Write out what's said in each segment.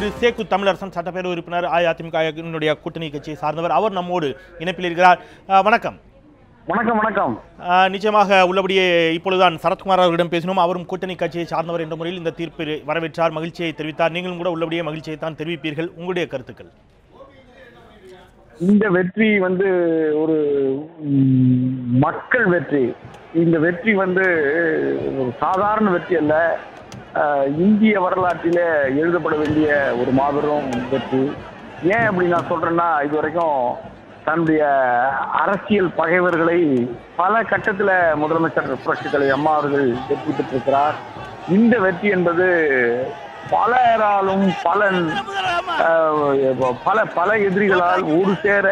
திரு சேக்கு தமிழரசன் சட்டப்பேரவை உறுப்பினர் அஇஅதிமுக கூட்டணி கட்சியை சார்ந்தவர். அவர் நம்மோடு இணைப்பில் இருக்கிறார். வணக்கம். வணக்கம். வணக்கம். நிச்சயமாக உள்ளபடியே இப்பொழுதுதான் சரத்குமார் அவர்களிடம் பேசினோம். அவரும் கூட்டணி கட்சியை சார்ந்தவர் என்ற முறையில் இந்த தீர்ப்பை வரவேற்றார், மகிழ்ச்சியை தெரிவித்தார். நீங்களும் கூட உள்ளபடியே மகிழ்ச்சியை தான் தெரிவிப்பீர்கள். உங்களுடைய கருத்துக்கள்? இந்த வெற்றி ஒரு மக்கள் வெற்றி. இந்த வெற்றி ஒரு சாதாரண வெற்றி அல்ல, இந்திய வரலாற்றிலே எழுதப்பட வேண்டிய ஒரு மாபெரும் வெற்றி. ஏன் அப்படி நான் சொல்றேன்னா, இதுவரைக்கும் தன்னுடைய அரசியல் பகைவர்களை பல கட்டத்தில் முதலமைச்சர் புரட்சித் தலைவர் அம்மா அவர்கள் வெற்றி பெற்றிருக்கிறார். இந்த வெற்றி என்பது பலராலும் பல எதிரிகளால் ஒரு சேர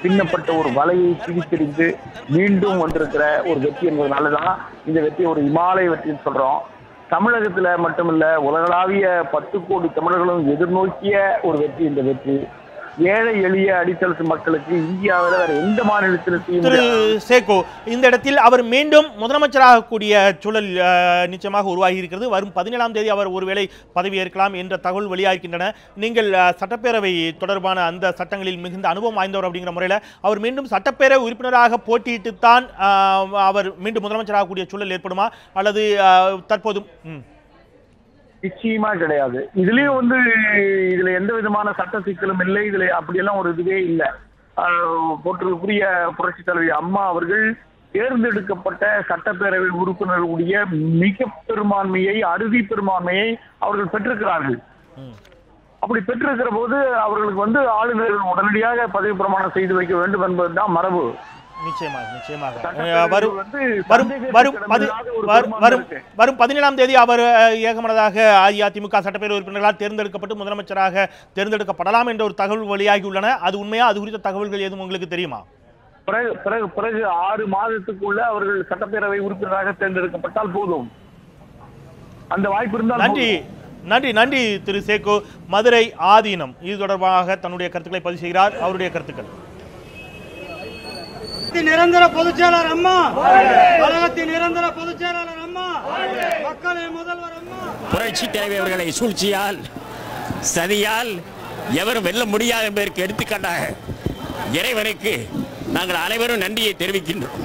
பின்னப்பட்ட ஒரு வலையை பிரித்தெறிந்து மீண்டும் வந்திருக்கிற ஒரு வெற்றி என்பதனாலதான் இந்த வெற்றி ஒரு இமாலய வெற்றின்னு சொல்றோம். தமிழகத்துல மட்டுமல்ல, உலகளாவிய 10 கோடி தமிழர்களும் எதிர்நோக்கிய ஒரு வெற்றி இந்த வெற்றி. ஏழை எளிய அடித்தளத்து மக்களுக்கு இந்தியாவில் வேற எந்த மாநிலத்திலும். திரு சேகோ, இந்த இடத்தில் அவர் மீண்டும் முதலமைச்சராகக்கூடிய சூழல் நிச்சயமாக உருவாகி இருக்கிறது. வரும் 17ஆம் தேதி அவர் ஒருவேளை பதவி ஏற்கலாம் என்ற தகவல் வெளியாகின்றன. நீங்கள் சட்டப்பேரவை தொடர்பான அந்த சட்டங்களில் மிகுந்த அனுபவம் வாய்ந்தவர் அப்படிங்கிற முறையில் அவர் மீண்டும் சட்டப்பேரவை உறுப்பினராக போட்டியிட்டுத்தான் அவர் மீண்டும் முதலமைச்சராகக்கூடிய சூழல் ஏற்படுமா, அல்லது தற்போதும்? நிச்சயமா கிடையாது. இதுலயும் இதுல எந்த விதமான சட்ட சிக்கலும் இல்லை. இதுல அப்படியெல்லாம் ஒரு இதுவே இல்லை. போற்றுக்குரிய புரட்சித் தலைவி அம்மா அவர்கள் தேர்ந்தெடுக்கப்பட்ட சட்டப்பேரவை உறுப்பினர்களுடைய மிக பெரும்பான்மையை, அறுதி பெரும்பான்மையை அவர்கள் பெற்றிருக்கிறார்கள். அப்படி பெற்றிருக்கிற போது அவர்களுக்கு ஆளுநர்கள் உடனடியாக பதவி பிரமாணம் செய்து வைக்க வேண்டும் என்பதுதான் மரபு. வரும் 17ஆம் தேதி அவர் ஏகமனதாக அஇஅதிமுக சட்டப்பேரவை உறுப்பினர்களால் தேர்ந்தெடுக்கப்பட்டு முதலமைச்சராக தேர்ந்தெடுக்கப்படலாம் என்ற ஒரு தகவல் வெளியாகி உள்ளன. அது உண்மையா? அது குறித்த தகவல்கள் எதுவும் உங்களுக்கு தெரியுமா? பிறகு 6 மாதத்துக்குள்ள அவர்கள் சட்டப்பேரவை உறுப்பினராக தேர்ந்தெடுக்கப்பட்டால் போதும். அந்த வாய்ப்பு இருந்தால். நன்றி திரு சேகோ. மதுரை ஆதீனம் இது தொடர்பாக தன்னுடைய கருத்துக்களை பதிவு செய்கிறார். அவருடைய கருத்துக்கள். நிரந்தர பொதுச்செயலாளர் அம்மா, கழகத்தின் நிரந்தர பொதுச்செயலாளர் அம்மா, மக்களின் முதல்வர் அம்மா. புரட்சி தலைவர்களை சூழ்ச்சியால், சதியால் எவரும் வெல்ல முடியாது என்பதற்கு எடுத்துக்காட்டாக இறைவனுக்கு நாங்கள் அனைவரும் நன்றியை தெரிவிக்கின்றோம்.